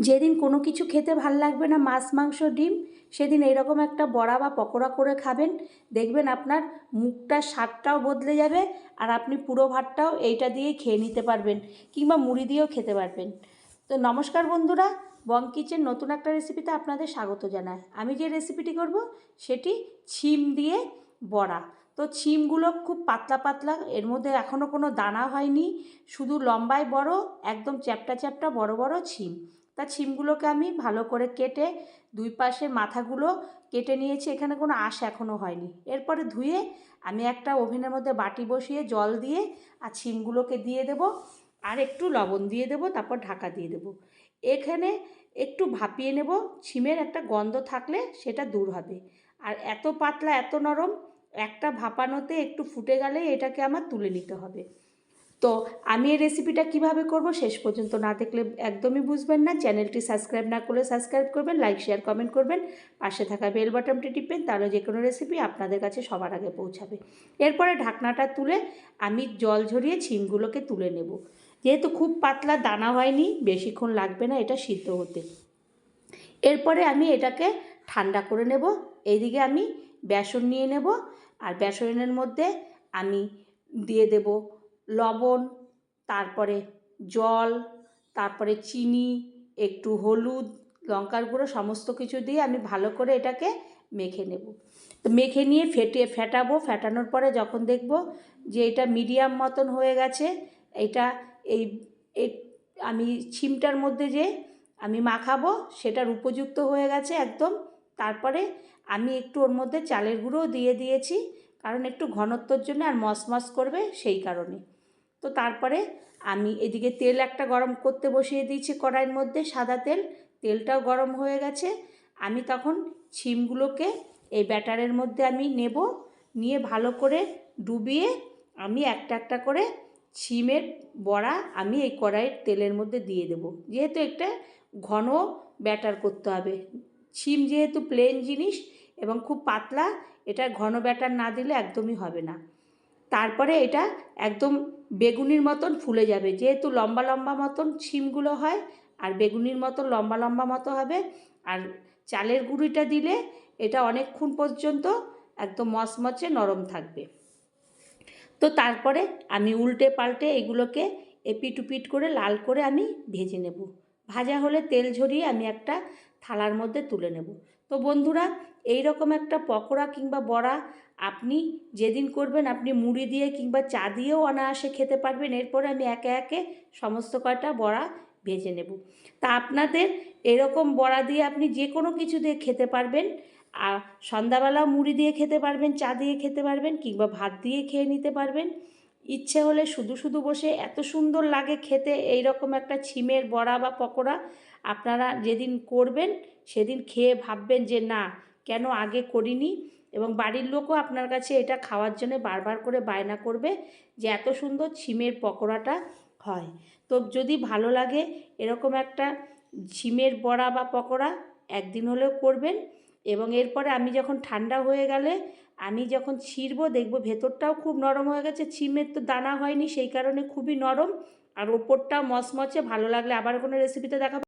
যেদিন কোনো কিছু খেতে ভাল লাগবে না, মাছ মাংস ডিম, সেদিন এইরকম একটা বড়া বা পকোড়া করে খাবেন, দেখবেন আপনার মুখটার স্বাদটাও বদলে যাবে আর আপনি পুরো ভাতটাও এইটা দিয়েই খেয়ে নিতে পারবেন কিংবা মুড়ি দিয়েও খেতে পারবেন। তো নমস্কার বন্ধুরা, বং কিচেন নতুন একটা রেসিপিতে আপনাদের স্বাগত জানাই। আমি যে রেসিপিটি করব সেটি ছিম দিয়ে বড়া। তো ছিমগুলো খুব পাতলা পাতলা, এর মধ্যে এখনও কোনো দানা হয়নি, শুধু লম্বায় বড়, একদম চ্যাপ্টা চ্যাপ্টা বড় বড় ছিম। তা ছিমগুলোকে আমি ভালো করে কেটে দুই পাশে মাথাগুলো কেটে নিয়েছি, এখানে কোনো আঁশ এখনও হয়নি। এরপরে ধুয়ে আমি একটা ওভেনের মধ্যে বাটি বসিয়ে জল দিয়ে আর ছিমগুলোকে দিয়ে দেব, আর একটু লবণ দিয়ে দেব, তারপর ঢাকা দিয়ে দেব। এখানে একটু ভাপিয়ে নেব, ছিমের একটা গন্ধ থাকলে সেটা দূর হবে। আর এত পাতলা এত নরম, একটা ভাপানোতে একটু ফুটে গেলে এটাকে আমার তুলে নিতে হবে। তো আমি এই রেসিপিটা কিভাবে করব শেষ পর্যন্ত না দেখলে একদমই বুঝবেন না। চ্যানেলটি সাবস্ক্রাইব না করলে সাবস্ক্রাইব করবেন, লাইক শেয়ার কমেন্ট করবেন, পাশে থাকা বেল বাটনটি টিপবেন, তাহলে যে কোনো রেসিপি আপনাদের কাছে সবার আগে পৌঁছাবে। এরপরে ঢাকনাটা তুলে আমি জল ঝরিয়ে ছিমগুলোকে তুলে নেব। যেহেতু খুব পাতলা, দানা হয়নি, বেশিক্ষণ লাগবে না এটা সিদ্ধ হতে। এরপরে আমি এটাকে ঠান্ডা করে নেব। এইদিকে আমি বেসন নিয়ে নেব, আর বেসনের মধ্যে আমি দিয়ে দেব লবণ, তারপরে জল, তারপরে চিনি, একটু হলুদ, লঙ্কার গুঁড়ো, সমস্ত কিছু দিয়ে আমি ভালো করে এটাকে মেখে নেব। তো মেখে নিয়ে ফেটাবো। ফেটানোর পরে যখন দেখব যে এটা মিডিয়াম মতন হয়ে গেছে, এটা এই আমি ছিমটার মধ্যে যে আমি মাখাবো সেটার উপযুক্ত হয়ে গেছে একদম, তারপরে আমি একটু ওর মধ্যে চালের গুঁড়োও দিয়ে দিয়েছি, কারণ একটু ঘনত্বর জন্য আর মসমস করবে সেই কারণে। তো তারপরে আমি এদিকে তেল একটা গরম করতে বসিয়ে দিয়েছি কড়াইয়ের মধ্যে, সাদা তেল। তেলটাও গরম হয়ে গেছে। আমি তখন ছিমগুলোকে এই ব্যাটারের মধ্যে আমি নেব, নিয়ে ভালো করে ডুবিয়ে আমি একটা একটা করে ছিমের বড়া আমি এই কড়াইয়ের তেলের মধ্যে দিয়ে দেব। যেহেতু একটা ঘন ব্যাটার করতে হবে, ছিম যেহেতু প্লেন জিনিস এবং খুব পাতলা, এটা ঘন ব্যাটার না দিলে একদমই হবে না। তারপরে এটা একদম বেগুনির মতন ফুলে যাবে, যেহেতু লম্বা লম্বা মতন ছিমগুলো হয়, আর বেগুনির মতন লম্বা লম্বা মতো হবে। আর চালের গুঁড়িটা দিলে এটা অনেকক্ষণ পর্যন্ত একদম মচমচে নরম থাকবে। তো তারপরে আমি উল্টে পাল্টে এগুলোকে এপিট উপিট করে লাল করে আমি ভেজে নেব। ভাজা হলে তেল ঝরিয়ে আমি একটা থালার মধ্যে তুলে নেব। তো বন্ধুরা, এই রকম একটা পকোড়া কিংবা বড়া আপনি যেদিন করবেন আপনি মুড়ি দিয়ে কিংবা চা দিয়েও অনায়াসে খেতে পারবেন। এরপরে আমি একে একে সমস্ত কয়টা বড়া ভেজে নেব। তা আপনাদের এরকম বড়া দিয়ে আপনি যে কোনো কিছু দিয়ে খেতে পারবেন। আর সন্ধ্যাবেলাও মুড়ি দিয়ে খেতে পারবেন, চা দিয়ে খেতে পারবেন, কিংবা ভাত দিয়ে খেয়ে নিতে পারবেন। ইচ্ছে হলে শুধু শুধু বসে এত সুন্দর লাগে খেতে এই রকম একটা ছিমের বড়া বা পকোড়া। আপনারা যেদিন করবেন সেদিন খেয়ে ভাববেন যে না, কেন আগে করিনি। এবং বাড়ির লোকও আপনার কাছে এটা খাওয়ার জন্য বারবার করে বায়না করবে যে এত সুন্দর ছিমের পকোড়াটা হয়। তো যদি ভালো লাগে এরকম একটা ছিমের বড়া বা পকোড়া, একদিন হলেও করবেন। এবং এরপরে আমি যখন ঠান্ডা হয়ে গেলে আমি যখন ছিঁড়বো দেখব ভেতরটাও খুব নরম হয়ে গেছে, ছিমের তো দানা হয়নি সেই কারণে খুবই নরম, আর ওপরটাও মচমচে। ভালো লাগলে আবার কোনো রেসিপিতে দেখা